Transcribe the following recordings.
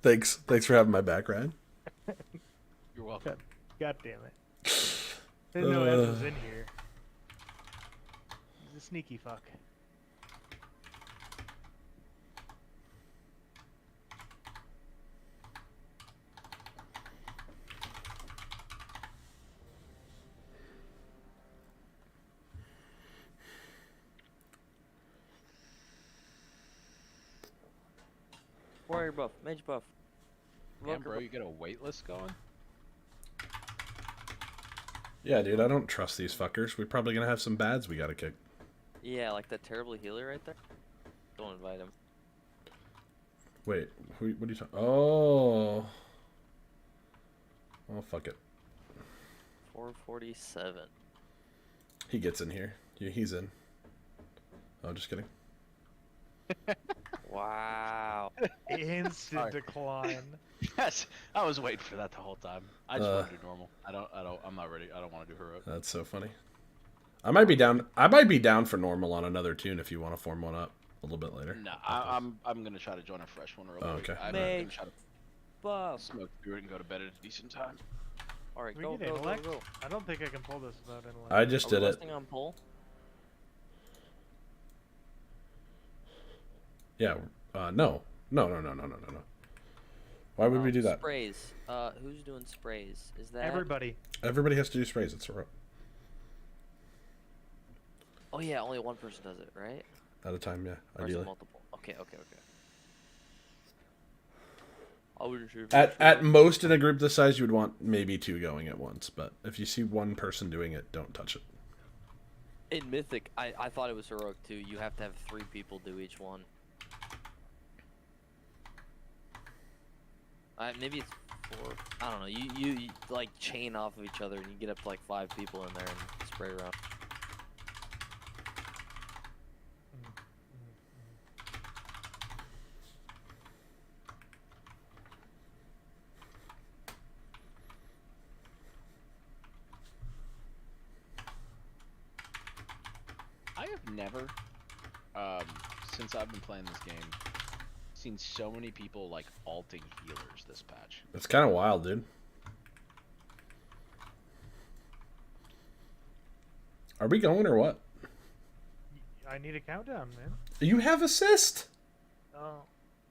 Thanks for having my back, Ryan. You're welcome. God damn it. Didn't know Ed was in here. He's a sneaky fuck. Warrior buff, mage buff. Damn, bro, you got a wait list going? Yeah, dude, I don't trust these fuckers. We're probably gonna have some bads we gotta kick. Yeah, like that terrible healer right there. Don't invite him. Wait, what are you talking? Oh. Oh, fuck it. 447. He gets in here. Yeah, he's in. Oh, just kidding. Wow. Instant decline. Yes, I was waiting for that the whole time. I just want to do normal. I'm not ready. I don't want to do heroic. That's so funny. I might be down for normal on another tune if you want to form one up a little bit later. No, I'm gonna try to join a fresh one early. Oh, okay. I'm gonna Mage try to buff. smoke through it and go to bed at a decent time. Alright, We go, get go, go, intellect? go. I don't think I can pull this without intellect. I just Are we did it. listening on pull? Yeah. No. Why would we do that? Sprays. Who's doing sprays? Is that Everybody. Everybody has to do sprays. It's a rope. Oh yeah, only one person does it, right? At a time, yeah. Or is it Ideally. multiple? Okay. I wasn't sure. At most in a group this size, you would want maybe 2 going at once. But if you see one person doing it, don't touch it. In Mythic, I thought it was heroic too. You have to have 3 people do each one. Maybe it's 4. I don't know. You like chain off of each other and you get up to like 5 people in there and spray around. I have never, since I've been playing this game, seen so many people like alting healers this patch. It's kind of wild, dude. Are we going or what? I need a countdown, man. You have assist. Oh.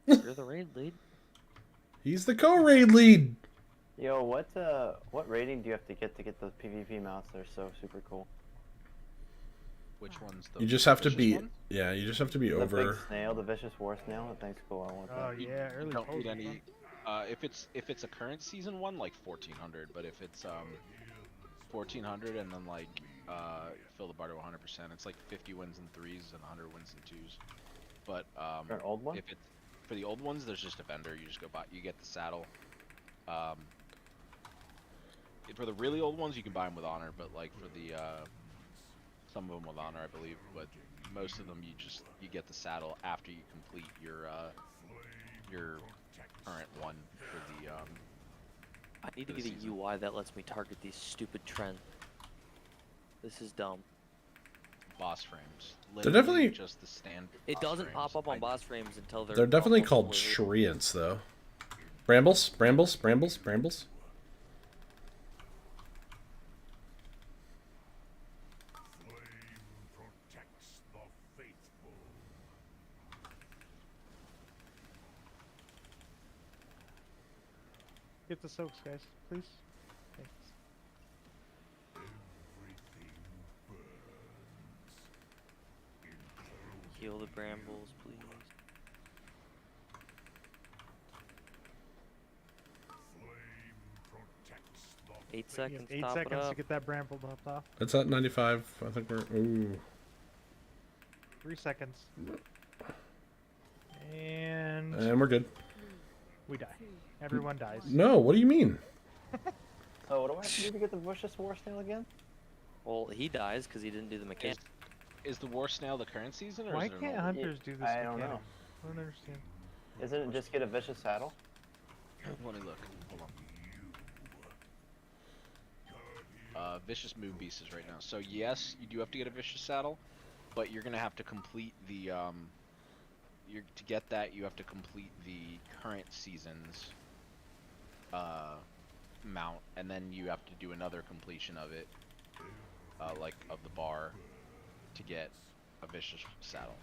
You're the raid lead. He's the co-raid lead. Yo, what rating do you have to get those PvP mounts? They're so super cool. Which one's the? You just have to vicious be. one? Yeah, you just have to be The over. big snail, the vicious war snail. That thing's cool. I want Oh that. yeah, early Don't need post, any. If it's a current season one, like 1400. But if it's 1400 and then like fill the bar to 100%, it's like 50 wins in 3s and 100 wins in 2s. But For an old one? if it's for the old ones, there's just a vendor. You just go buy. You get the saddle. For the really old ones, you can buy them with honor. But like for the some of them with honor, I believe. But most of them, you get the saddle after you complete your current one for the I need to For the get a season. UI that lets me target these stupid trends. This is dumb. boss frames. They're definitely- just the stand. It boss doesn't frames. pop up on I- boss frames until They're definitely almost called fully- Shriants, though. Brambles? Brambles? Brambles? Brambles? Get the soaks, guys, please. Thanks. Heal the brambles, please. Eight You have seconds. 8 top it seconds to up. get that bramble buffed off. It's at 95. I think we're... Ooh. 3 seconds. And And we're good. we die. Everyone dies. No, what do you mean? So what do I have to do to get the vicious war snail again? Well, he dies because he didn't do the mechanic. Is the war snail the current season or Why is it an can't old- hunters do this? I don't mechanic? know. I don't understand. Isn't it just get a vicious saddle? Let me look. Hold Vicious Moon Beast is right now. So yes, you do have to get a Vicious Saddle, but you're gonna have to complete the to get that you have to complete the current season's mount, and then you have to do another completion of it, like of the bar, to get a Vicious Saddle.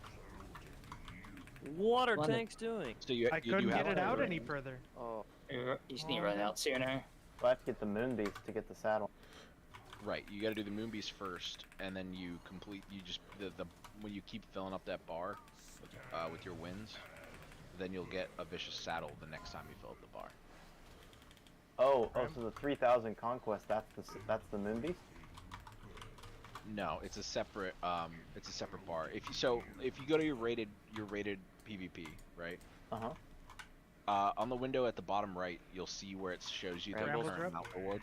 What are What? tanks doing? So you I you couldn't do get have it to- out any further. Oh, You just need to run out sooner. I have to get the moon beast to get the saddle. Right, you got to do the Moon Beast first, and then you complete. You just the when you keep filling up that bar with your wins, then you'll get a Vicious Saddle the next time you fill up the bar. Oh, so the 3,000 conquest, that's the moon beast? No, it's a separate bar. If you go to your rated PvP, right? Uh-huh. On the window at the bottom right, you'll see where it shows you the Brambles current rep? mount reward.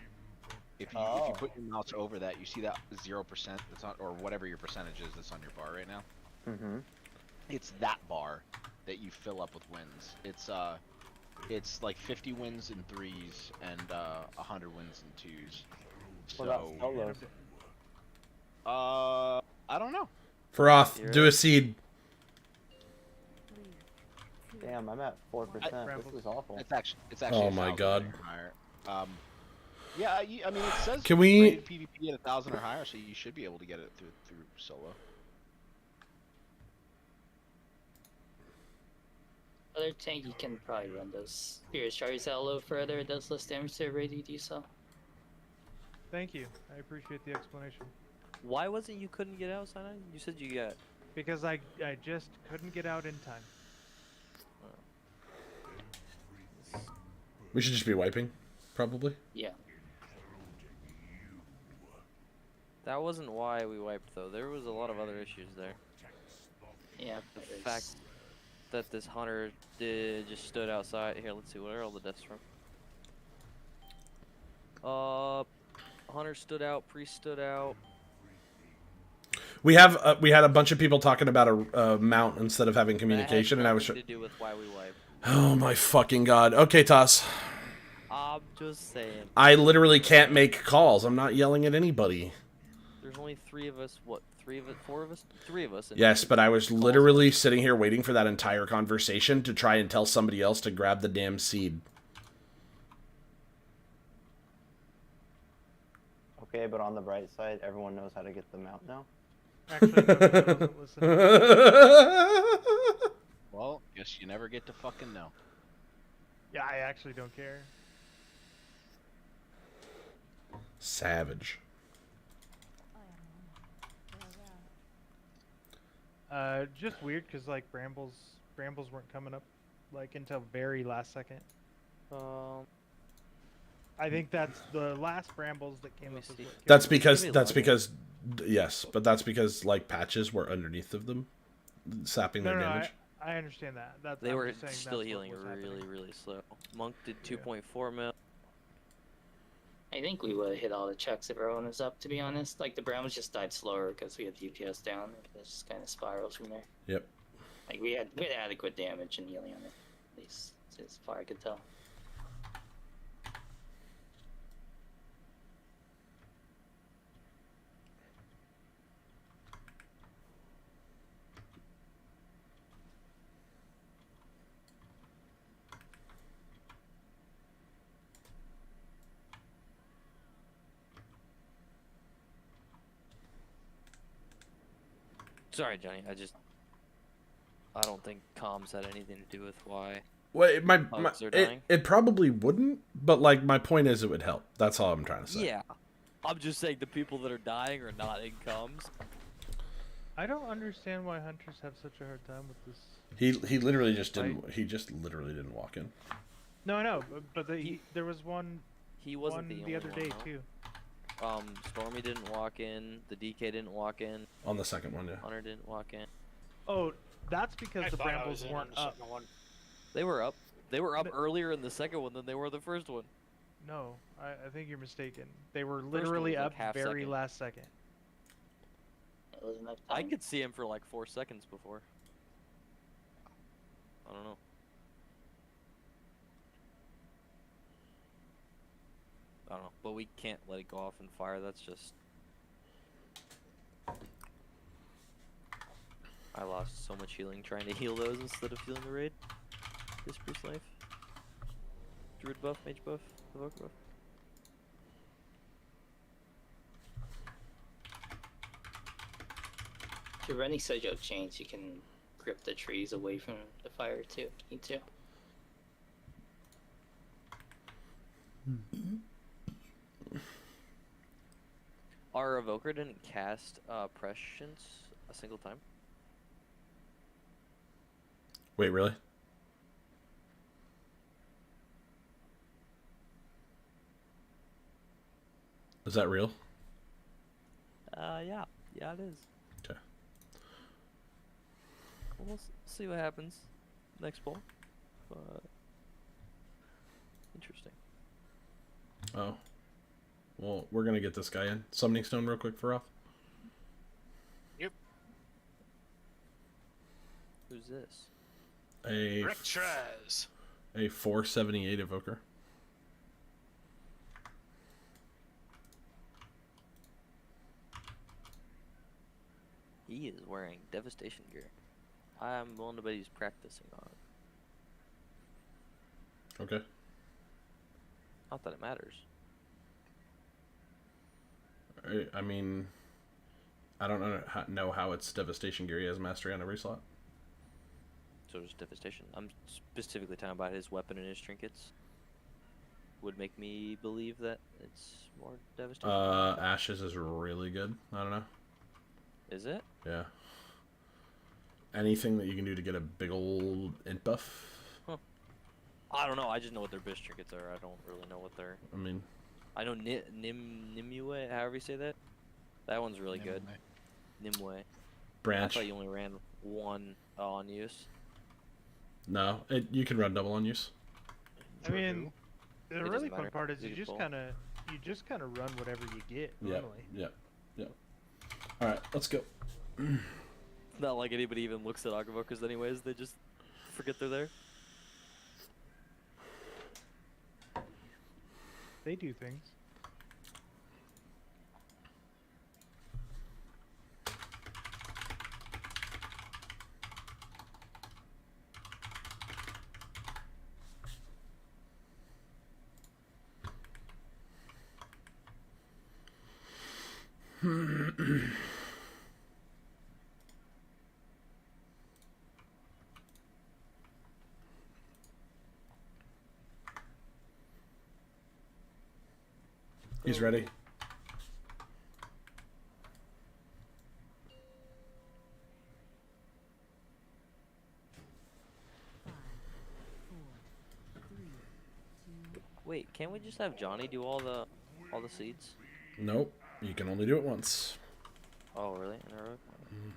If you Oh. put your mouse over that, you see that 0% that's on, or whatever your percentage is that's on your bar right now. Mm-hmm. It's that bar that you fill up with wins. It's like 50 wins in 3s and 100 wins in 2s. What about solos? I don't know. Froth, do a seed. Damn, I'm at 4%. Brambles. This is awful. It's actually. Oh a my 1,000 God. or higher. Yeah, I mean it says Can we- rated PvP at 1,000 or higher, so you should be able to get it through solo. Other tank, you can probably run those Spirit Shards out a little further. It does less damage to every AD so. Thank you. I appreciate the explanation. why was it you couldn't get out, Sinai? You said you got. Because I just couldn't get out in time. We should just be wiping, probably. Yeah. That wasn't why we wiped though. There was a lot of other issues there. Yeah. The it is. fact that this hunter just stood outside. Here, let's see. What are all the deaths from? Hunter stood out. Priest stood out. We had a bunch of people talking about a mount instead of having That had communication, and I was. nothing to do with why we wiped. Oh my fucking god. Okay, Toss. I'm just saying. I literally can't make calls. I'm not yelling at anybody. There's only 3 of us. What? 3 of it? 4 of us? 3 of us. and Yes, but I was calls. literally sitting here waiting for that entire conversation to try and tell somebody else to grab the damn seed. Okay, but on the bright side, everyone knows how to get the mount now. Actually, nobody doesn't listen. Well, guess you never get to fucking know. Yeah, I actually don't care. Savage. Just weird because like brambles weren't coming up like until very last second. I think that's the last brambles that came Let me up. Is see. what killed That's us. because Maybe that's longer. because yes, but that's because like patches were underneath of them, sapping No, their no, damage. I understand that. That's They I'm were just saying still that's what healing was really, happening. really slow. Monk did 2.4 mil. I think we would have hit all the checks if everyone was up, to be honest. Like, the Browns just died slower because we had DPS down. It just kind of spirals from there. Yep. Like, we had adequate damage and healing on it, at least as far I could tell. Sorry, Johnny. I don't think comms had anything to do with why. Well, Bugs are dying? it probably wouldn't, but like my point is it would help. That's all I'm trying to say. Yeah. I'm just saying the people that are dying are not in comms. I don't understand why hunters have such a hard time with this. He literally just didn't. He just literally didn't walk in. No, I know, but there was one He wasn't the only other one, day though. too. Stormy didn't walk in. The DK didn't walk in. On the second one, yeah. Hunter didn't walk in. Oh, that's because I the thought I brambles was in weren't on the up. second one. They were up. They were up But- earlier in the second one than they were the first one. No, I think you're mistaken. They were one literally was like up half very second. last second. It wasn't enough I time. could see him for like 4 seconds before. I don't know. don't know, but we can't let it go off and fire. That's just. I lost so much healing trying to heal those instead of healing the raid. This priest life. Druid buff, mage buff, evoker buff. If you're running Sojo chains, you can grip the trees away from the fire too, if you need to. Our evoker didn't cast prescience a single time. Wait, really? Is that real? Yeah, it is. Okay. We'll see what happens next poll. But interesting. Oh. Well, we're gonna get this guy in. Summoning stone real quick for Roth. Who's this? A 478 evoker. He is wearing devastation gear. I'm willing to bet he's practicing on it. Okay. Not that it matters. I mean, I don't know how it's devastation gear. He has mastery on every slot. So does devastation. I'm specifically talking about his weapon and his trinkets. Would make me believe that it's more devastation. Ashes is really good. I don't know. Is it? Yeah. Anything that you can do to get a big old int buff. I don't know. I just know what their best trinkets are. I don't really know what their. I mean, I know Nimue, however you say that. That one's really good. Nimue. I branch. thought you only ran one on use. No, you can run double on use. I mean, the doesn't really fun matter. part is You you can just pull. kind of run whatever you get Yeah. normally. Yeah. Yeah. All right, let's go. Not like anybody even looks at Agavokers anyways. They just forget they're there. They do things. He's ready. Wait, can't we just have Johnny do all the seeds? Nope, you can only do it once. Oh, really? In a row?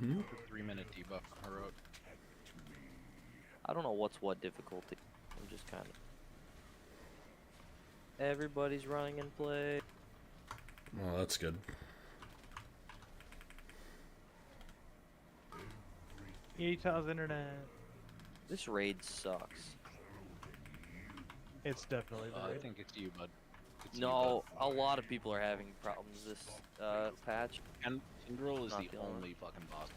Mm-hmm. 3-minute debuff on heroic. I don't know what's what difficulty. I'm just kind of. Everybody's running in play. Well, that's good. Utah's internet. This raid sucks. It's definitely the I raid. think it's you, bud. It's No, a lot of people are having problems this patch. you, bud. And Tindril is Not the the only only fucking boss.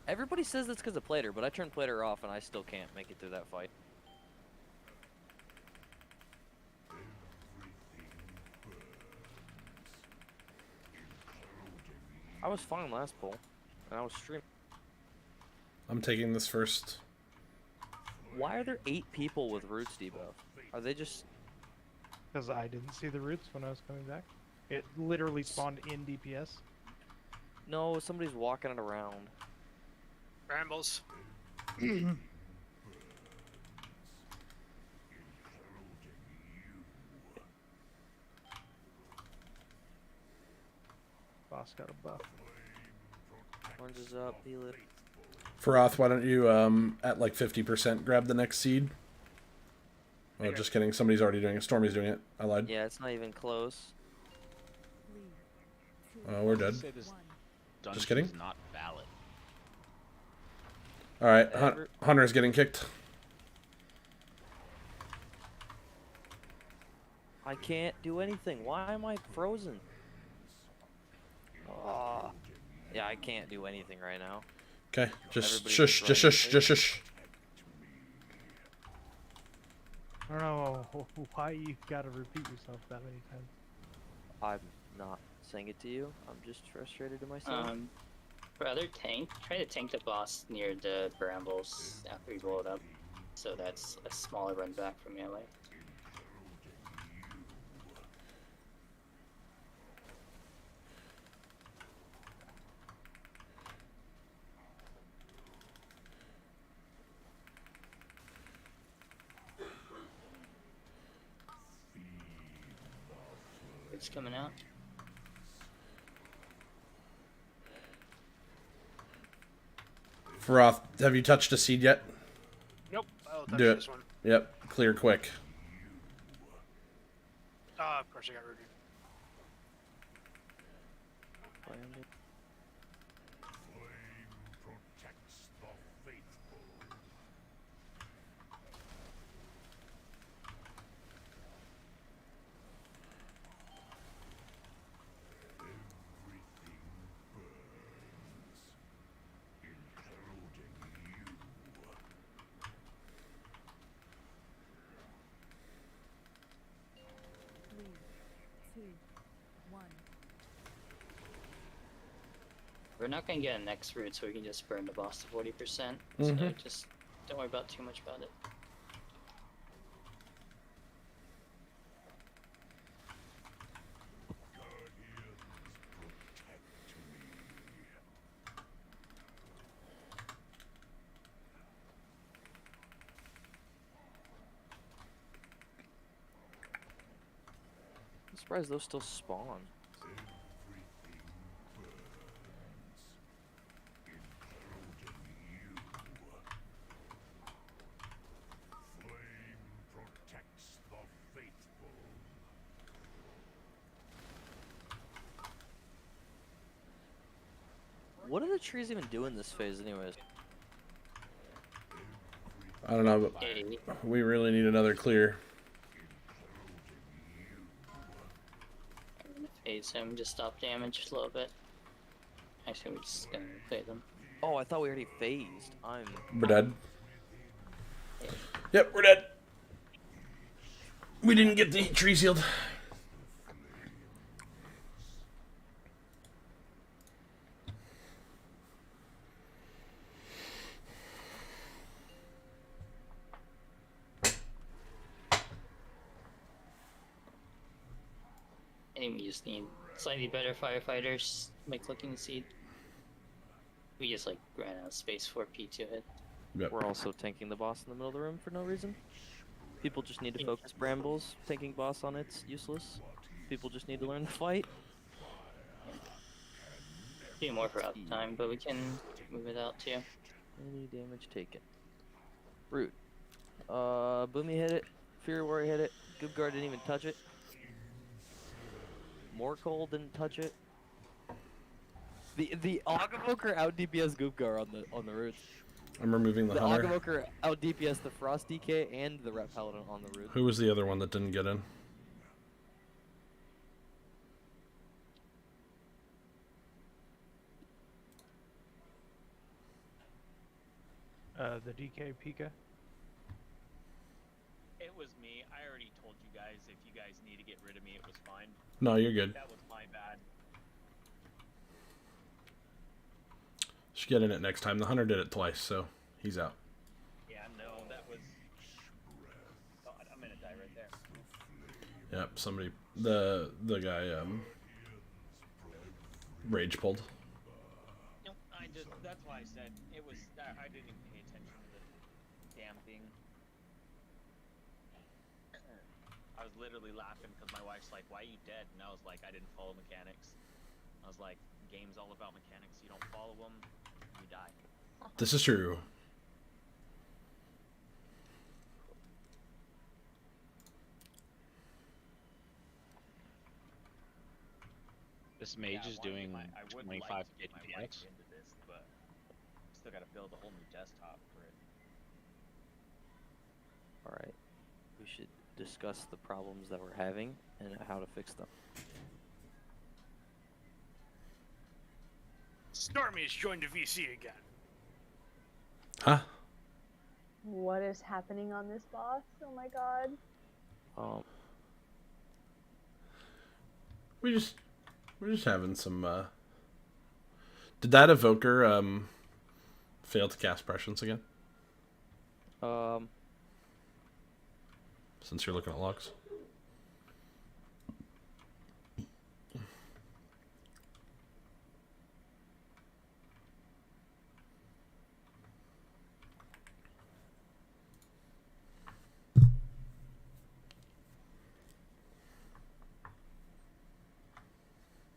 Everybody says that's because of Plater, but I turned Plater off and I still can't make it through that fight. I was fine last pull, and I was streaming. I'm taking this first. Why are there 8 people with Roots debuff? Are they just... Because I didn't see the roots when I was coming back. It literally spawned in DPS. No, somebody's walking it around. Brambles. Boss got a buff. Orange is up, heal it. Faroth, why don't you, at like 50%, grab the next seed? Oh, Okay. just kidding. Somebody's already doing it. Stormy's doing it. I lied. Yeah, it's not even close. Oh, we're dead. Say this dungeon Just kidding. is not valid. All right, Ever- Hunter's getting kicked. I I can't do anything. Why am I frozen? Ah. Yeah, I can't do anything right now. Okay, just Everybody's shush, just just running shush, away. just shush. I don't know why you gotta repeat yourself that many times. I'm not saying it to you. I'm just frustrated to myself. For other tank, try to tank the boss near the brambles after we blow it up. So that's a smaller run back from melee. It's coming out. Froth, have you touched a seed yet? Nope. I'll touch Do it. this one. Yep, clear quick. Of course I got rooted. We're not gonna get a next route, so we can just burn the boss to 40%. So Mhm. just don't worry about too much about it. I'm surprised those still spawn. What do the trees even do in this phase anyways? I don't know, but Hey, we really need another clear. I'm gonna phase him, just stop damage a little bit. Actually, we're just gonna play them. Oh, I thought we already phased. We're dead. Yep, we're dead. We didn't get the tree sealed. I think we just need slightly better firefighters by clicking the seed. We just like ran out of space for P to hit. Yep. We're also tanking the boss in the middle of the room for no reason. People just need to focus brambles. Tanking boss on it's useless. People just need to learn to fight. Do more for uptime, but we can move it out too. Any damage taken. Root. Boomy hit it. Fury Warrior hit it. Goobguard didn't even touch it. Morkol didn't touch it. The Ogavoker out DPS Goobguard on the roots. I'm removing the The hunter. Ogavoker out DPS the Frost DK and the Ret Paladin on the roots. Who was the other one that didn't get in? The DK Pika. It was me. I already told you guys if you guys need to get rid of me, it was fine. No, you're good. That was my bad. Should get in it next time. The hunter did it twice, so he's out. Yeah, no, that was. God, I'm gonna die right there. Yep, somebody, the guy, rage pulled. No, that's why I said it was. I didn't even pay attention to the damn thing. I was literally laughing because my wife's like, "Why are you dead?" And I was like, "I didn't follow mechanics." I was like, "Game's all about mechanics. You don't follow them, you die." This is true. This mage is doing I would 25 like to get my wife DPS. into this, but still got to build a whole new desktop for it. Alright. We should discuss the problems that we're having and how to fix them. Stormy has joined the VC again. Huh? What is happening on this boss? Oh my god. We're just having some. Did that evoker fail to cast prescience again? Since you're looking at logs.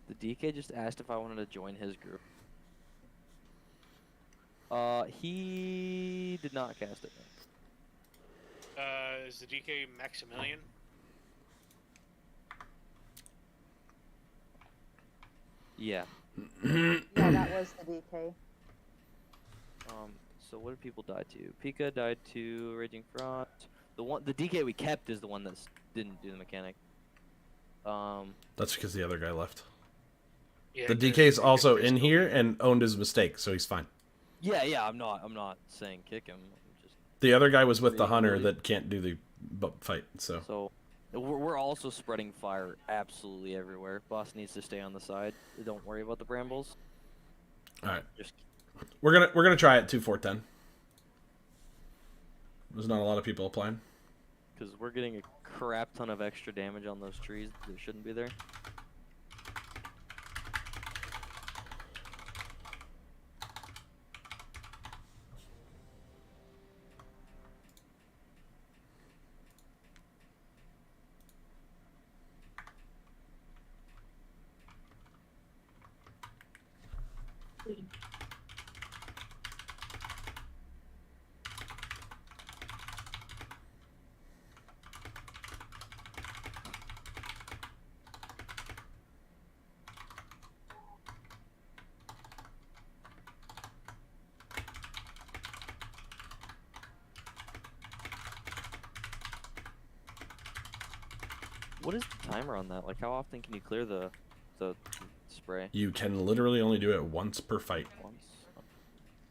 The DK just asked if I wanted to join his group. He did not cast it. Is the DK Maximilian? Yeah. Yeah, that was the DK. So what did people die to? Pika died to Raging Frost. The DK we kept is the one that didn't do the mechanic. That's because the other guy left. Yeah, The DK's also in here and owned his mistake, so he's fine. Yeah. I'm not saying kick him. I'm just The other guy was with the Really? hunter that can't do the fight, so. so. We're also spreading fire absolutely everywhere. Boss needs to stay on the side. Don't worry about the brambles. All right, Just we're gonna try it 2-4-10. There's not a lot of people applying. because we're getting a crap ton of extra damage on those trees that shouldn't be there. What is the timer on that? Like, how often can you clear the spray? You can literally only do it once per fight. Once.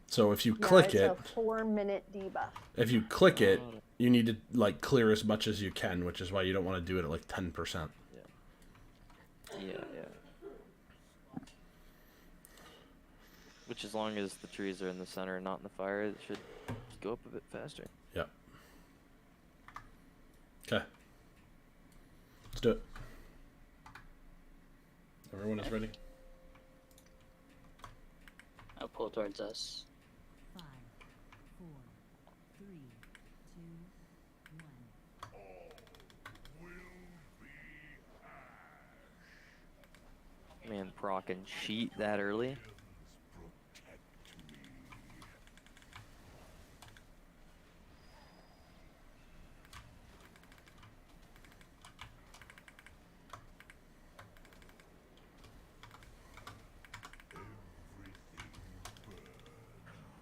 So if you Yeah, click it's it, a 4-minute debuff. if you click it, you need to like clear as much as you can, which is why you don't want to do it at like 10%. Yeah. Which, as long as the trees are in the center and not in the fire, it should go up a bit faster. Yep. Okay. Let's do it. Everyone is ready. I'll pull towards us. 5, 4, 3, 2, 1. Man, proc and cheat that early.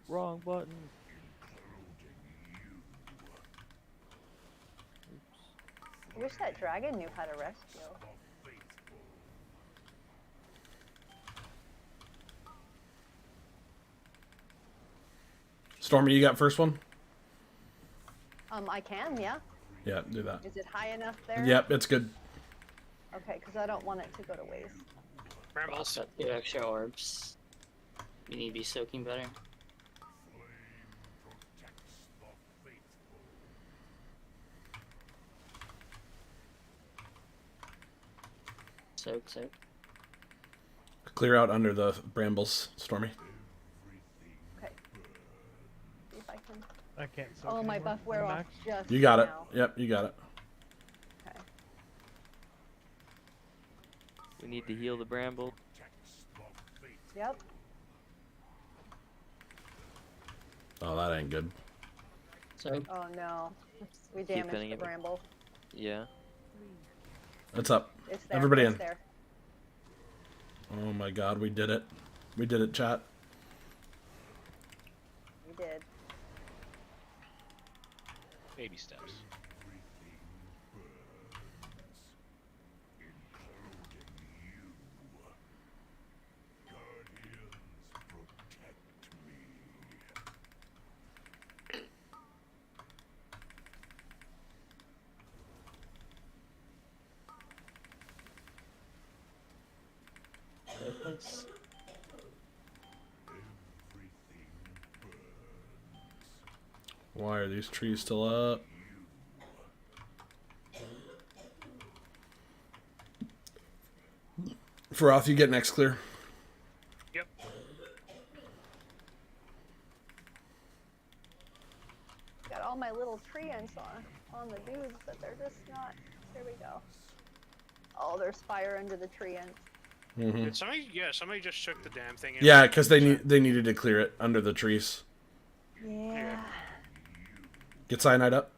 Wrong button. I wish that dragon knew how to rescue. Stormy, you got first one? I can, yeah. Yeah, do that. Is it high enough there? Yep, it's good. Okay, because I don't want it to go to waste. Brambles. Got 2 extra orbs. We need to be soaking better. Soak. Clear out under the brambles, Stormy. Okay. See if I can. I can't soak Oh, my anymore. buff wear I'm off max. just You got it. now. Yep, you got it. Okay. We need to heal the bramble. Yep. Oh, that ain't good. Soak. Oh no. We Keep damaged hitting the it. bramble. Yeah. It's up. It's there. Everybody it's in. there. Oh my god, we did it. We did it, chat. We did. Baby steps. Nice. Why are these trees still up? Faroth, you get next clear. Yep. Got all my little tree ants on the dudes, but they're just not. There we go. Oh, there's fire under the tree ants. Mm-hmm. Did somebody? Yeah, somebody just took the damn thing. Yeah, because they needed to clear it under the trees. Yeah. Get cyanide up.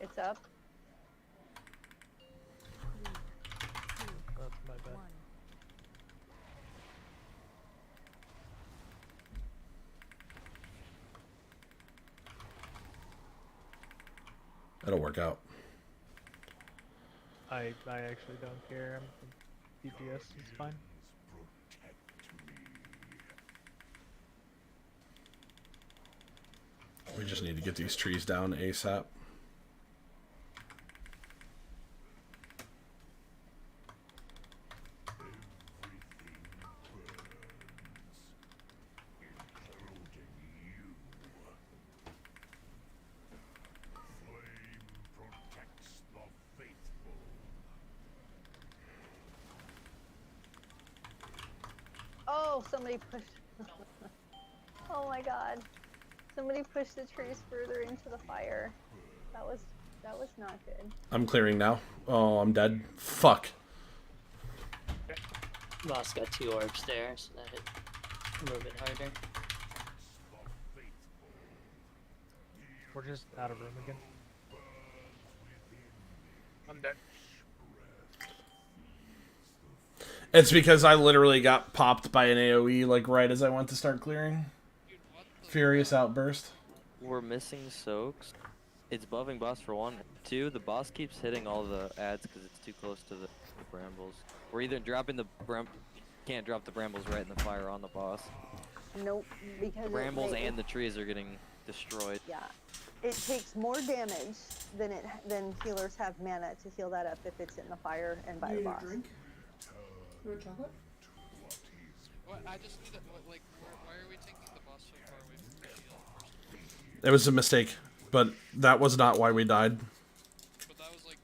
It's up. That's my bad. That'll work out. I actually don't care. DPS is fine. We just need to get these trees down ASAP. Oh, somebody pushed. Oh my god. Somebody pushed the trees further into the fire. That was not good. I'm clearing now. Oh, I'm dead. Fuck. Boss got 2 orbs there, so that hit a little bit harder. We're just out of room again. I'm dead. It's because I literally got popped by an AoE like right as I went to start clearing. Furious outburst. We're missing soaks. It's buffing boss for 1. 2, the boss keeps hitting all the ads because it's too close to the brambles. We're either dropping the can't drop the brambles right in the fire on the boss. Nope, because Brambles and the trees are getting destroyed. yeah, it takes more damage than healers have mana to heal that up if it's in the fire and by the boss. Drink? You want chocolate? What? I just need why are we taking the boss so far away from the shield? It was a mistake, but that was not why we died. But that's like.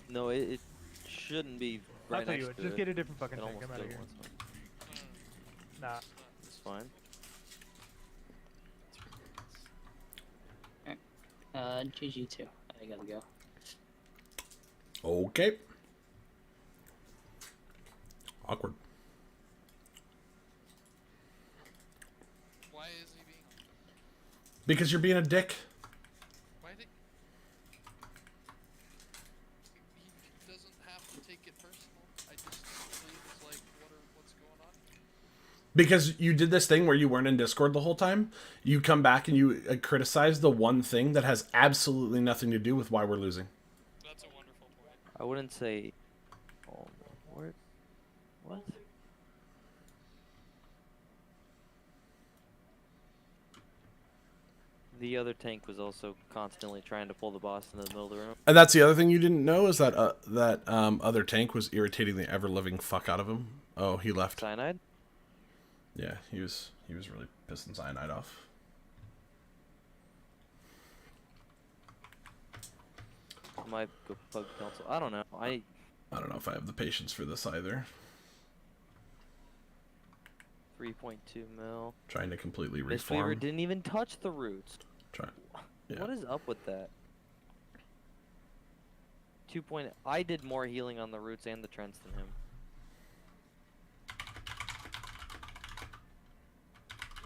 No, it shouldn't be right I'll tell you next what, to just it. get a different fucking It thing. almost I'm out of killed here. once. Nah. It's fine. GG too. I gotta go. Okay. Awkward. Why is he being? Because you're being a dick. Why did? He doesn't have to take it personal. I just it's like, what's going on? Because you did this thing where you weren't in Discord the whole time. You come back and you criticize the one thing that has absolutely nothing to do with why we're losing. That's a wonderful point. I wouldn't say. Oh, where? What? The other tank was also constantly trying to pull the boss into the middle of the room. And that's the other thing you didn't know is that other tank was irritating the ever-living fuck out of him. Oh, he left. Cyanide? Yeah, he was really pissing Cyanide off. Might go bug council. I don't know. I don't know if I have the patience for this either. 3.2 mil. Trying to completely This favor reform. didn't even touch the roots. Yeah. What is up with that? 2 point. I did more healing on the roots and the trends than him.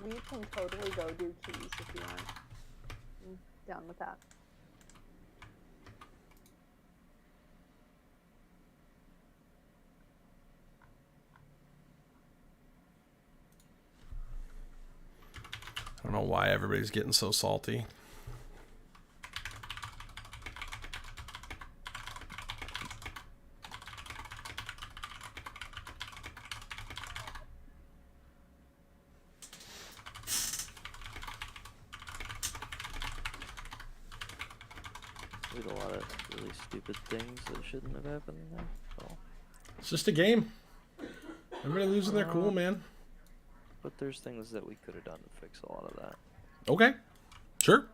We can totally go do keys if you want. I'm down with that. I don't know why everybody's getting so salty. We did a lot of really stupid things that shouldn't have happened there. So. It's just a game. Everybody losing their cool, man. But there's things that we could have done to fix a lot of that. Okay. Sure.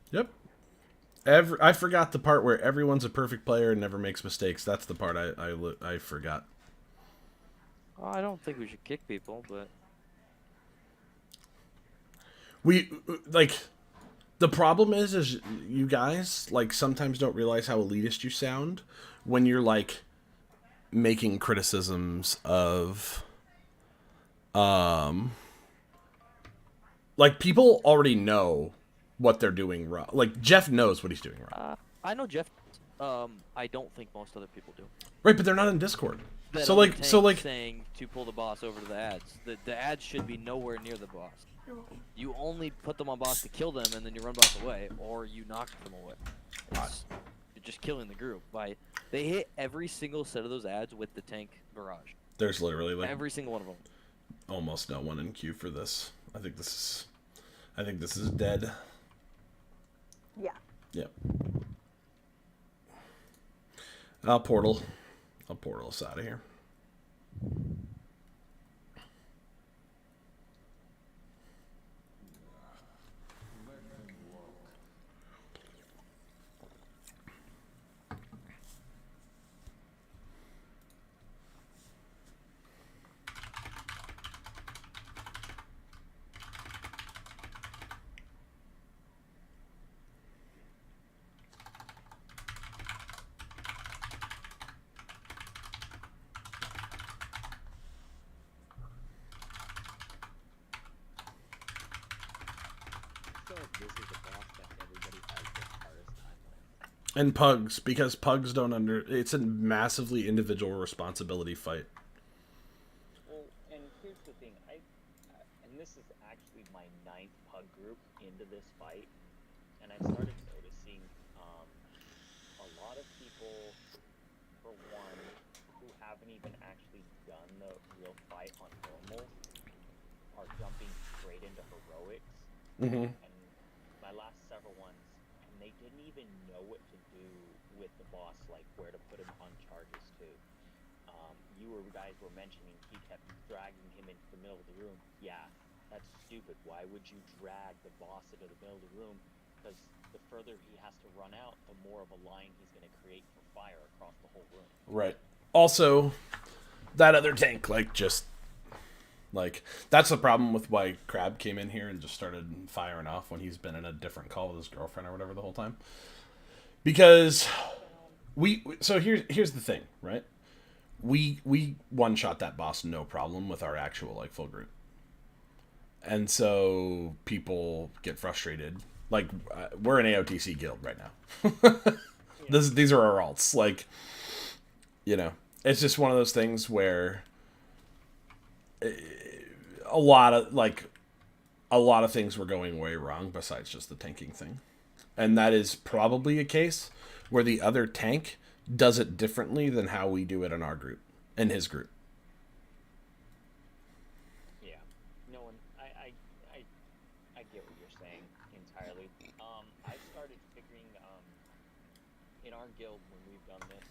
Yep. I forgot the part where everyone's a perfect player and never makes mistakes. That's the part I forgot. Oh, I don't think we should kick people, but We like the problem is you guys like sometimes don't realize how elitist you sound when you're like making criticisms of like people already know what they're doing wrong. Like Jeff knows what he's doing wrong. I know Jeff. I don't think most other people do. Right, but they're not in Discord. That So other like tank saying to pull the boss over to the ads. The ads should be nowhere near the boss. You only put them on boss to kill them, and then you run boss away, or you knock them away. You're just killing the group. They hit every single set of those ads with the tank barrage. There's literally like every single one of them. Almost no one in queue for this. I think this is dead. Yeah. Yep. I'll portal us out of here. And pugs, because pugs don't it's a massively individual responsibility fight. Well, and here's the thing, and this is actually my 9th pug group into this fight, and I started noticing a lot of people, for one, who haven't even actually done the real fight on normal, are jumping straight into heroics. Mm-hmm. And my last several ones, and they didn't even know what to do with the boss, like where to put him on charges too. Guys were mentioning he kept dragging him into the middle of the room. Yeah, that's stupid. Why would you drag the boss into the middle of the room? Because the further he has to run out, the more of a line he's going to create for fire across the whole room. Right. Also, that other tank, that's the problem with why Crab came in here and just started firing off when he's been in a different call with his girlfriend or whatever the whole time. Because so here's the thing, right? We one-shot that boss no problem with our actual full group. And so people get frustrated. We're an AOTC guild right now. These are our alts. It's just one of those things where a lot of things were going way wrong besides just the tanking thing. And that is probably a case where the other tank does it differently than how we do it in our group, in his group. Yeah. No, and I get what you're saying entirely. I started figuring, in our guild when we've done this,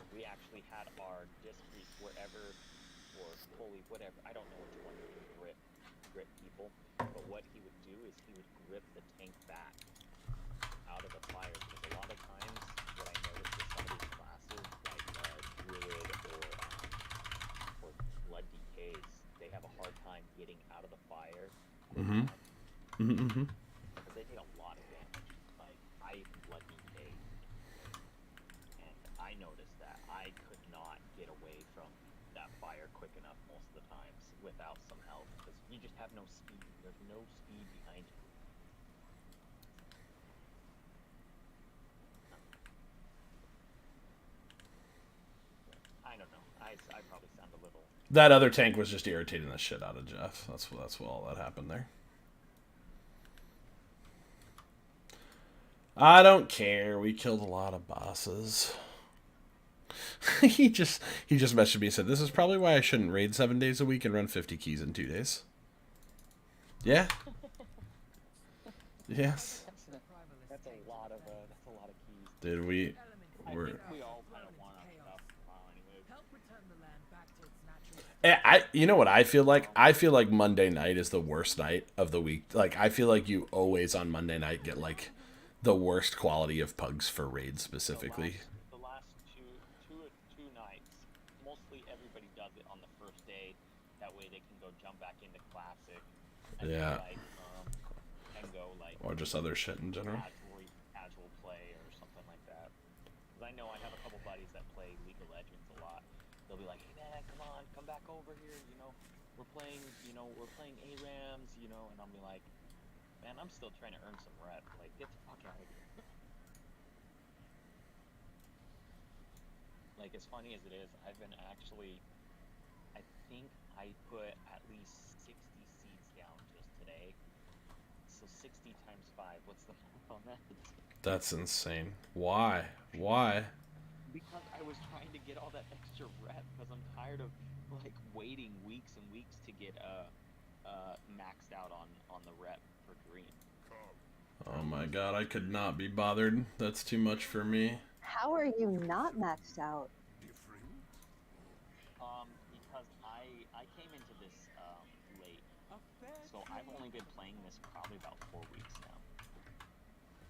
we actually had our disc priest wherever, or holy whatever, I don't know which one would grip people, but what he would do is he would grip the tank back out of the fire, because a lot of times what I noticed with some of these classes, like Druid or Blood Decays, they have a hard time getting out of the fire. Mm-hmm. Mm-hmm. Because they take a lot of damage. I Blood Decay, and I noticed that I could not get away from that fire quick enough most of the times without some help, because you just have no speed. There's no speed behind you. I don't know. I probably sound a little That other tank was just irritating the shit out of Jeff. That's what all that happened there. I don't care. We killed a lot of bosses. he just messaged me and said, "This is probably why I shouldn't raid 7 days a week and run 50 keys in 2 days." Yeah. Yes. That's a lot of keys. Dude, we I were. think we all kind of want our stuff anyway. You know what I feel like? I feel like Monday night is the worst night of the week. Like, I feel like you always on Monday night get like the worst quality of pugs for raids specifically. The last two nights, mostly everybody does it on the first day. That way they can go jump back into classic. And Yeah. and go like. Or just other shit in general. Casual play or something like that. Because I know I have a couple buddies that play League of Legends a lot. They'll be like, "Hey man, come on, come back over here. We're playing ARAMs, and I'll be like, man, I'm still trying to earn some rep. Like, get the fuck out of here. Like, as funny as it is, I've been actually, I think I put at least 60 seeds down just today. So 60 times 5, what's the math on that? That's insane. Why? Why? Because I was trying to get all that extra rep, because I'm tired of, like, waiting weeks and weeks to get, maxed out on the rep for green. Oh my god, I could not be bothered. That's too much for me. How are you not maxed out? Because I came into this late, so I've only been playing this probably about 4 weeks now.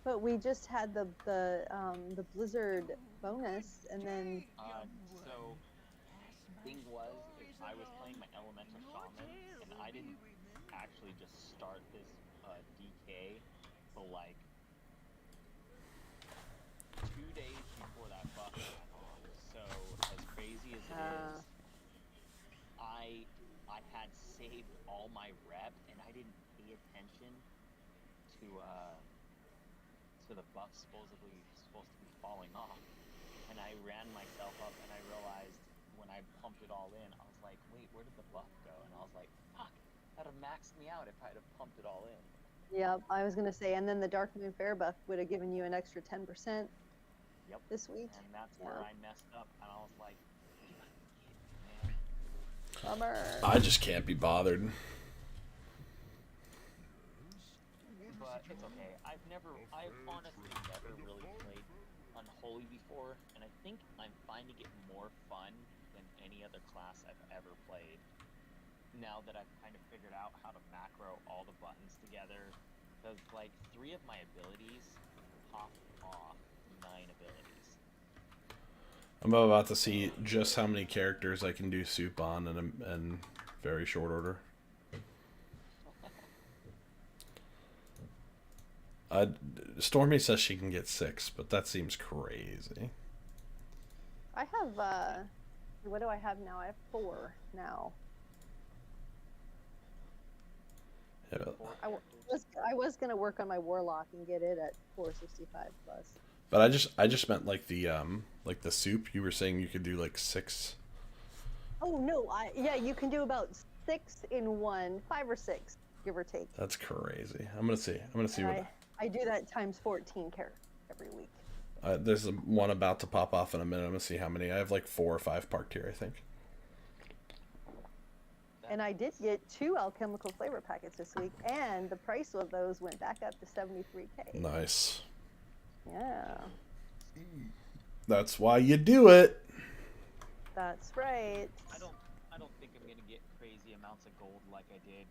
But we just had the Blizzard bonus, and then. So thing was, is I was playing my Elemental Shaman, and I didn't actually just start this DK till like 2 days before that buff went on. So as crazy as it is, I had saved all my rep, and I didn't pay attention to the buff supposed to be falling off. And I ran myself up, and I realized when I pumped it all in, I was like, wait, where did the buff go? And I was like, fuck, that'd have maxed me out if I'd have pumped it all in. Yeah, I was gonna say, and then the Dark Moon Fair buff would have given you an extra 10%. Yep. This week. And that's where I messed up, and I was like, bummer. I just can't be bothered. But it's okay. I've honestly never really played Unholy before, and I think I'm finding it more fun than any other class I've ever played. Now that I've kind of figured out how to macro all the buttons together, because like 3 of my abilities pop off 9 abilities. I'm about to see just how many characters I can do soup on in very short order. Stormy says she can get 6, but that seems crazy. I have, what do I have now? I have 4 now. Yeah. I was gonna work on my Warlock and get it at 465 plus. But I just meant like the soup. You were saying you could do like 6. Oh no, yeah, you can do about 6 in one, 5 or 6, give or take. That's crazy. I'm gonna see what. I do that times 14 every week. There's one about to pop off in a minute. I'm gonna see how many. I have like 4 or 5 parked here, I think. And I did get 2 alchemical flavor packets this week, and the price of those went back up to 73K. Nice. Yeah. That's why you do it. That's right. I don't think I'm gonna get crazy amounts of gold like I did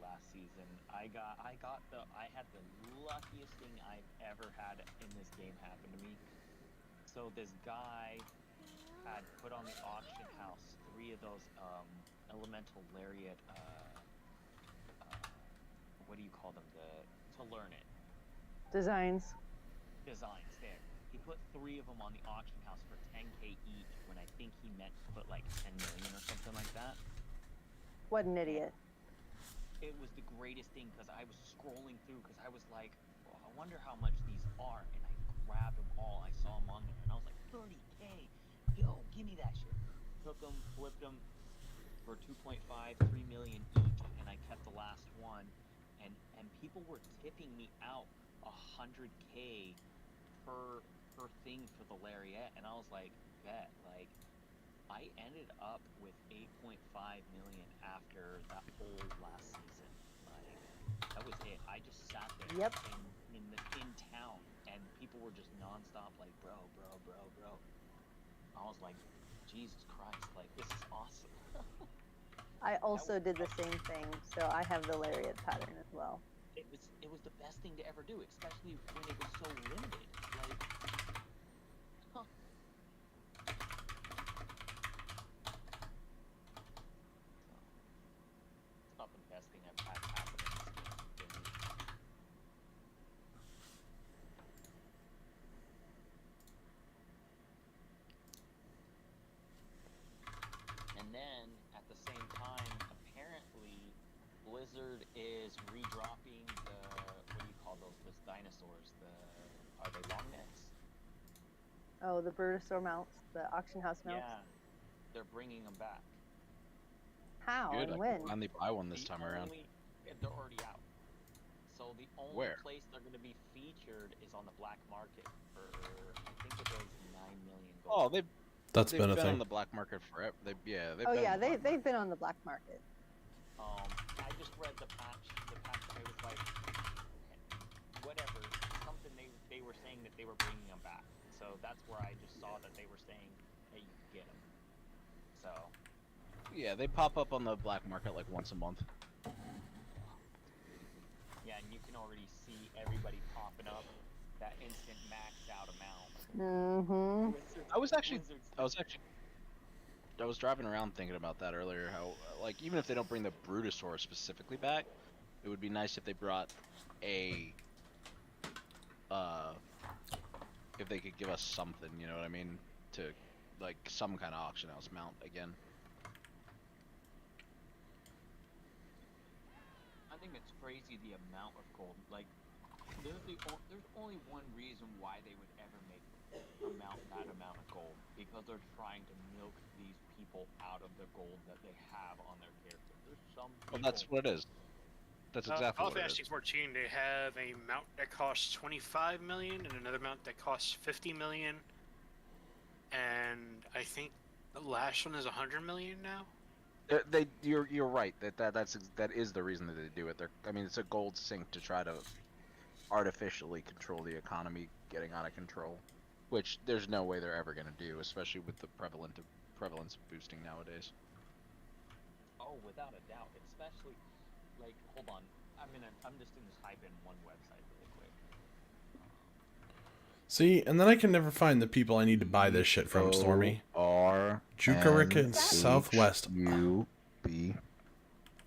last season. I had the luckiest thing I've ever had in this game happen to me. So this guy had put on the auction house 3 of those elemental lariat what do you call them, to learn it Designs there. He put 3 of them on the auction house for 10k each, when I think he meant to put like 10 million or something like that. What an idiot. It was the greatest thing, because I was scrolling through, because I was like, well, I wonder how much these are, and I grabbed them all. I saw them on there, and I was like, 30k, yo, give me that shit. Took them, flipped them, for 2.5, 3 million each, and I kept the last one, and people were tipping me out 100K per thing for the lariat, and I was like, bet, like, I ended up with 8.5 million after that whole last season. Like, that was it. I just sat there Yep. in town, and people were just nonstop like, bro. I was like, Jesus Christ, like, this is awesome. I also did the same thing, so I have the lariat pattern as well. It was the best thing to ever do, especially when it was so limited. Like, huh. It's about the best thing I've had happen in this game. And then, at the same time, apparently, Blizzard is redropping the, what do you call those dinosaurs? Are they long necks? Oh, the Brutosaur mounts, the auction house mounts. Yeah, they're bringing them back. How Good. and I when? can finally buy one this The time around. They're already out. So the only Where? place they're going to be featured is on the black market for, I think it was 9 million gold. Oh, they've That's been a been thing. on the black market forever. They've Oh been yeah, on the black they've been on the black market. I just read the patch. The patch, I was like, whatever. Something they were saying that they were bringing them back. So that's where I just saw that they were saying that you could get them. So. Yeah, they pop up on the black market like once a month. Yeah, and you can already see everybody popping up that instant maxed out amount. Mm-hmm. I was driving around thinking about that earlier. How like even if they don't bring the Brutosaur specifically back, it would be nice if they brought a if they could give us something, you know what I mean, to like some kind of auction house mount again. I think it's crazy the amount of gold. Like, there's only one reason why they would ever make that amount of gold, because they're trying to milk these people out of the gold that they have on their character. There's some people. Well, that's what it is. That's exactly Final what it Fantasy is. 14, they have a mount that costs 25 million and another mount that costs 50 million, and I think the last one is 100 million now. You're right. That is the reason that they do it. I mean, it's a gold sink to try to artificially control the economy getting out of control, which there's no way they're ever gonna do, especially with the prevalence of boosting nowadays. Oh, without a doubt. Especially, like, hold on. I'm just gonna type in one website really quick. See, and then I can never find the people I need to buy this shit from, Stormy. Jukarika and Southwest.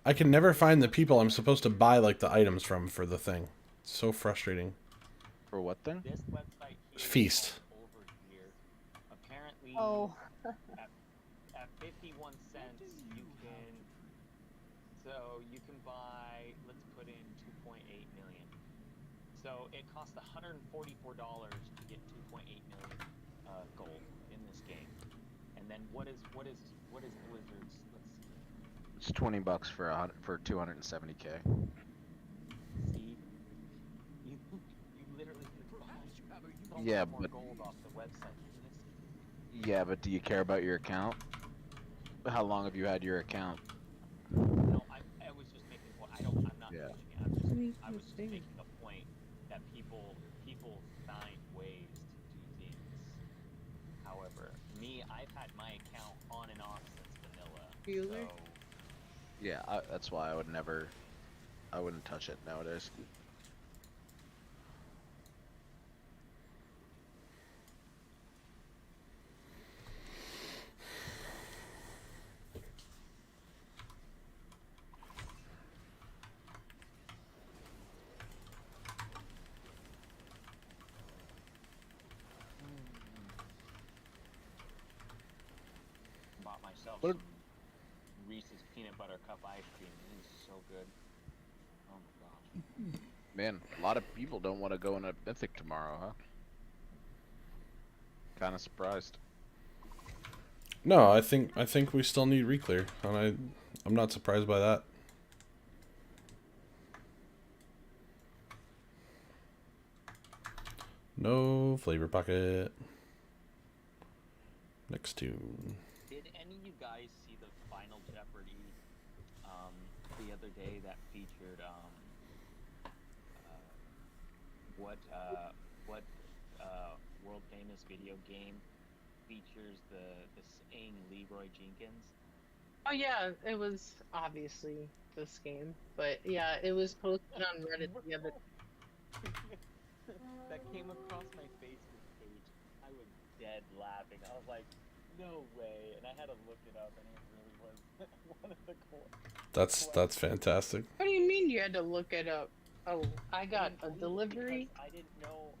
I can never find the people I'm supposed to buy, like, the items from for the thing. It's so frustrating. For what thing? This website here Feast. over here. Apparently, Oh. at 51 cents, you can buy, let's put in 2.8 million. So it costs $144 to get 2.8 million gold in this game. And then what is Blizzard's? Let's see. It's $20 for 270K. See, you literally can buy so much Yeah, more but gold off the website. yeah, but do you care about your account? How long have you had your account? No, I was just making a point. I'm not Yeah. pushing it. I was just making a point that people find ways to do things. However, me, I've had my account on and off since vanilla. So, Yeah, that's why I wouldn't touch it nowadays. bought myself What- some Reese's peanut butter cup ice cream. It is so good. Oh my gosh. Man, a lot of people don't want to go in a Mythic tomorrow, huh? Kind of surprised. No, I think we still need reclear, and I'm not surprised by that. No flavor pocket. Next tune. Did any of you guys see the Final Jeopardy the other day that featured what world famous video game features the saying Leroy Jenkins? Oh yeah, it was obviously this game, but yeah, it was posted on Reddit the other. That came across my Facebook page. I was dead laughing. I was like, no way, and I had to look it up, and it really was one of the core. That's fantastic. What do you mean you had to look it up? Oh, I got a delivery. I didn't know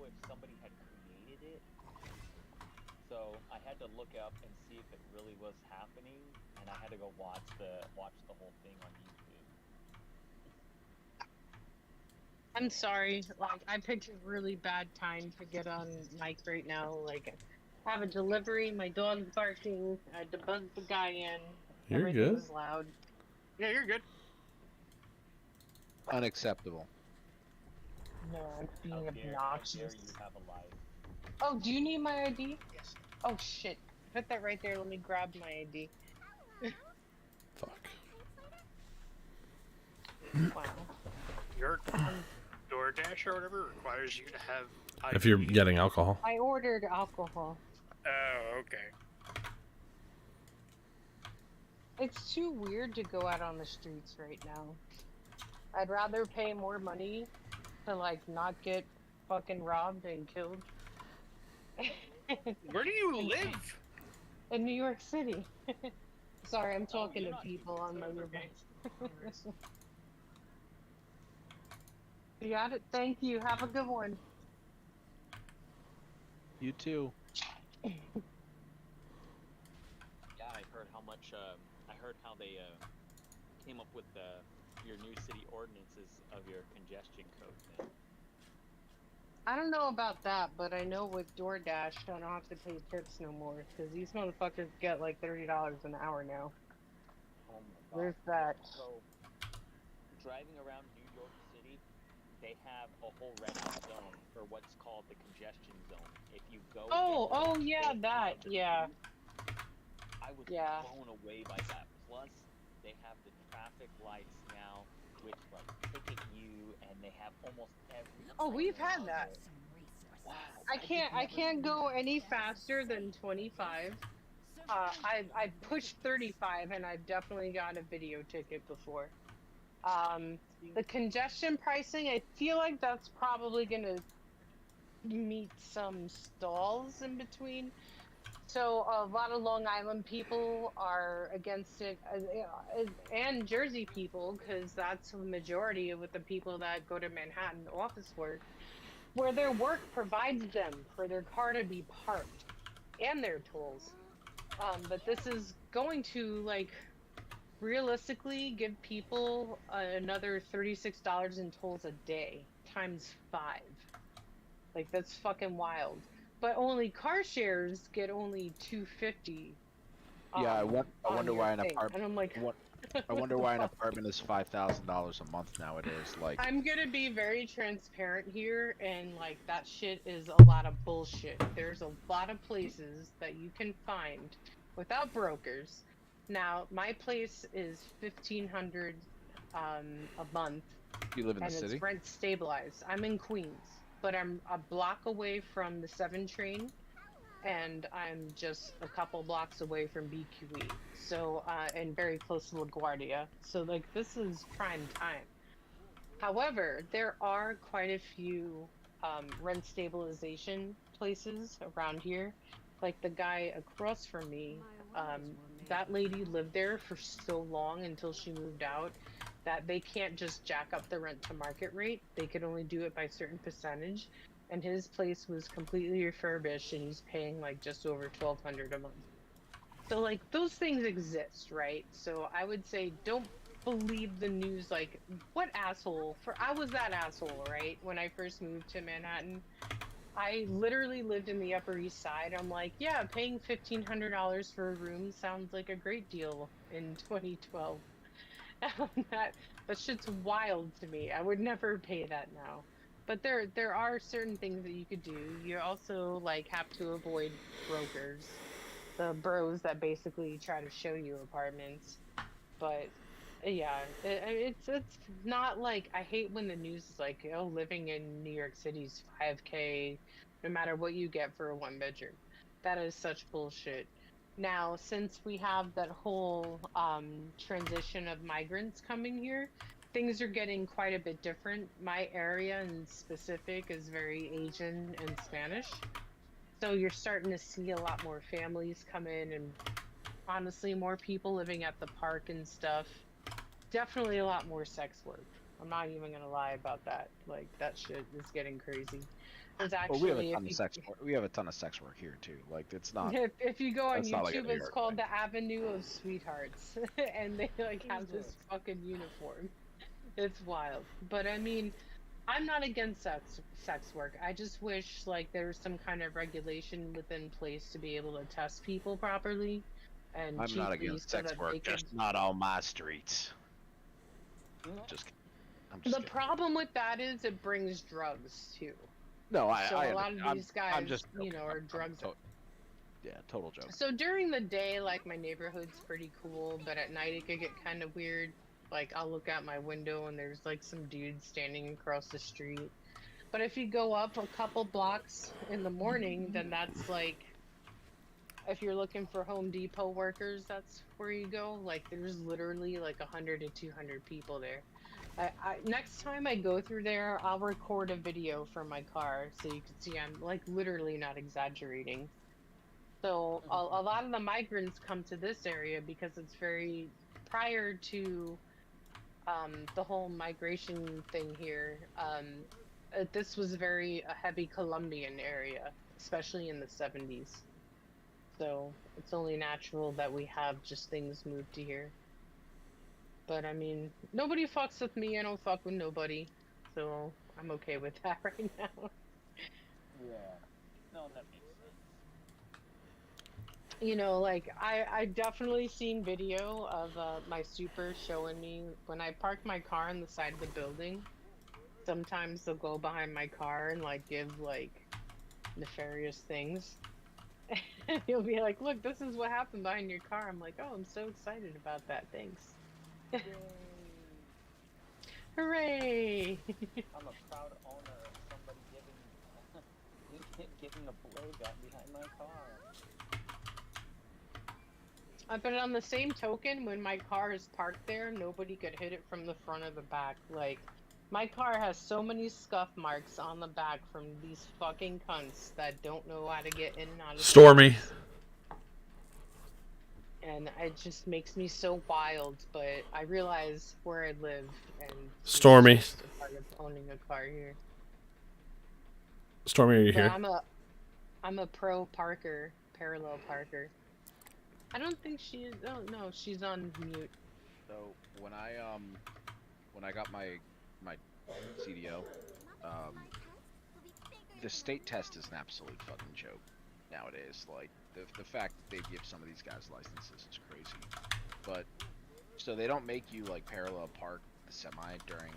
if somebody had created it, so I had to look up and see if it really was happening, and I had to go watch the whole thing on YouTube. I'm sorry, like I picked a really bad time to get on mic right now. Like, I have a delivery, my dog's barking, I had to buzz the guy in. You're Everything good. was loud. Yeah, you're good. Unacceptable. No, I'm being How dare obnoxious. you have a life? Oh, do you need my ID? Yes. Oh shit. Put that right there, let me grab my ID. Fuck. Wow. Your DoorDash or whatever requires you to have ID. If you're getting alcohol. I ordered alcohol. Oh, okay. It's too weird to go out on the streets right now. I'd rather pay more money to like not get fucking robbed and killed. Where do you live? In New York City. Sorry, I'm talking to people on my mobile. You got it? Thank you. Have a good one. You too. Yeah, I heard how much. I heard how they came up with your new city ordinances of your congestion code thing. I don't know about that, but I know with DoorDash, I don't have to pay tips no more, because these motherfuckers get like $30 an hour now. Oh my god. There's that. So, driving around New York City, they have a whole red zone for what's called the congestion zone. If you go. Oh, yeah, that, yeah. I was Yeah. blown away by that. Plus, they have the traffic lights now, which like ticket you, and they have almost every. Oh, we've had that. Wow. I can't go any faster than 25. I pushed 35 and I've definitely got a video ticket before. The congestion pricing, I feel like that's probably gonna meet some stalls in between. So a lot of Long Island people are against it, and Jersey people, because that's the majority of the people that go to Manhattan office work, where their work provides them for their car to be parked and their tolls. But this is going to, like, realistically give people another $36 in tolls a day, times 5. Like, that's fucking wild. But only car shares get only $250. Yeah, I wonder why an thing. apartment. And I'm like, I wonder why an apartment is $5,000 a month nowadays. Like, I'm gonna be very transparent here, and like that shit is a lot of bullshit. There's a lot of places that you can find without brokers. Now, my place is $1,500 a month, you live in the and city? it's rent stabilized. I'm in Queens, but I'm a block away from the 7 train, and I'm just a couple blocks away from BQE. So, and very close to LaGuardia. So, like, this is prime time. However, there are quite a few rent stabilization places around here. Like the guy across from me, that lady lived there for so long until she moved out that they can't just jack up the rent to market rate. They could only do it by a certain percentage. And his place was completely refurbished, and he's paying like just over $1,200 a month. So like those things exist, right? So I would say don't believe the news. Like, what asshole? I was that asshole, right? When I first moved to Manhattan, I literally lived in the Upper East Side. I'm like, yeah, paying $1,500 for a room sounds like a great deal in 2012. that that shit's wild to me. I would never pay that now. But there are certain things that you could do. You also like have to avoid brokers, the bros that basically try to show you apartments. But yeah, it's not like I hate when the news is like, oh, living in New York City's 5K, no matter what you get for a one bedroom. That is such bullshit. Now, since we have that whole transition of migrants coming here, things are getting quite a bit different. My area in specific is very Asian and Spanish. So you're starting to see a lot more families come in and honestly more people living at the park and stuff. Definitely a lot more sex work. I'm not even gonna lie about that. Like that shit is getting crazy. There's Well, we have a actually ton of sex work. We have a ton of sex work here too. Like it's not. if you go on That's not like a YouTube, New it's York called thing. the Avenue of Sweethearts, and they like have this fucking uniform. It's wild. But I mean, I'm not against sex work. I just wish like there was some kind of regulation within place to be able to test people properly and I'm not cheaply against so sex that work, they could. just not on my streets. Just, I'm just The kidding. problem with that is it brings drugs too. No, So I a lot of understand. these guys, I'm just you joking. know, are drugs. Yeah, total joke. So during the day, like my neighborhood's pretty cool, but at night it could get kind of weird. Like I'll look out my window and there's like some dudes standing across the street. But if you go up a couple blocks in the morning, then that's like if you're looking for Home Depot workers, that's where you go. Like there's literally like 100 to 200 people there. Next time I go through there, I'll record a video from my car so you can see I'm like literally not exaggerating. So a lot of the migrants come to this area because it's very prior to the whole migration thing here. This was very a heavy Colombian area, especially in the 70s. So it's only natural that we have just things moved to here. But I mean, nobody fucks with me. I don't fuck with nobody, so I'm okay with that right now. Yeah. No, that makes sense. You know, like I definitely seen video of my super showing me when I park my car on the side of the building. Sometimes they'll go behind my car and like give like nefarious things. He'll be like, "Look, this is what happened behind your car." I'm like, "Oh, I'm so excited about that. Thanks." Hooray! I'm a proud owner of somebody giving a blowjob behind my car. But on the same token, when my car is parked there, nobody could hit it from the front or the back. Like, my car has so many scuff marks on the back from these fucking cunts that don't know how to get in and out of Stormy. spots. And it just makes me so wild, but I realize where I live, and Stormy. it's just a part of owning a car here. Stormy, are you But here? I'm a pro parker, parallel parker. I don't think she is. Oh no, she's on mute. So when I got my CDO, the state test is an absolute fucking joke nowadays. Like the fact that they give some of these guys licenses is crazy. But so they don't make you like parallel park the semi during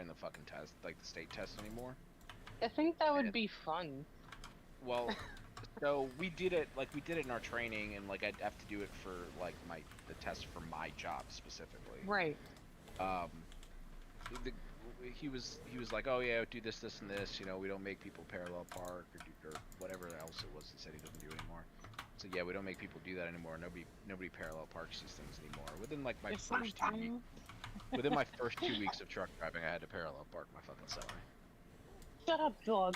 the fucking test, like the state test anymore. I think that would be fun. Well, so we did it in our training, and like I'd have to do it for like the test for my job specifically. Right. He was like, oh yeah, do this, and this. You know, we don't make people parallel park or whatever else it was. He said he doesn't do anymore. So yeah, we don't make people do that anymore. Nobody parallel parks these things anymore. Within like my first 2 weeks, within my first 2 weeks of truck driving, I had to parallel park my fucking semi. Shut up, dog.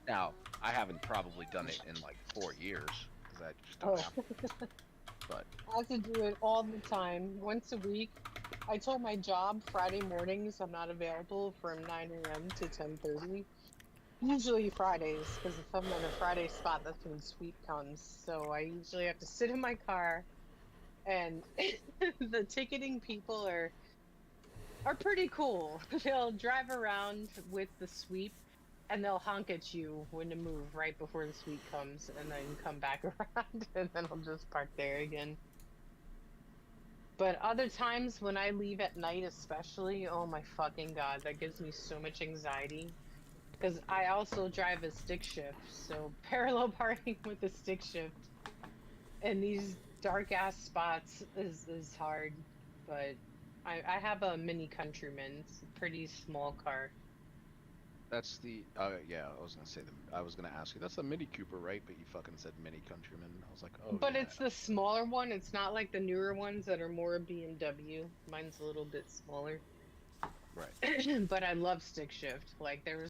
Now, I haven't probably done it in like 4 years, because I just don't have. But I have to do it all the time, once a week. I told my job Friday mornings I'm not available from 9 a.m. to 10:30. Usually Fridays, because if I'm in a Friday spot, that's when sweep comes. So I usually have to sit in my car, and the ticketing people are are pretty cool. They'll drive around with the sweep, and they'll honk at you when to move right before the sweep comes, and then come back around, and then I'll just park there again. But other times when I leave at night, especially, oh my fucking god, that gives me so much anxiety. Because I also drive a stick shift, so parallel parking with a stick shift in these dark ass spots is hard. But I have a Mini Countryman. It's a pretty small car. That's the yeah. I was gonna ask you. That's the Mini Cooper, right? But you fucking said Mini Countryman. I was like, oh But yeah. it's the smaller one. It's not like the newer ones that are more BMW. Mine's a little bit smaller. Right. But I love stick shift. Like there was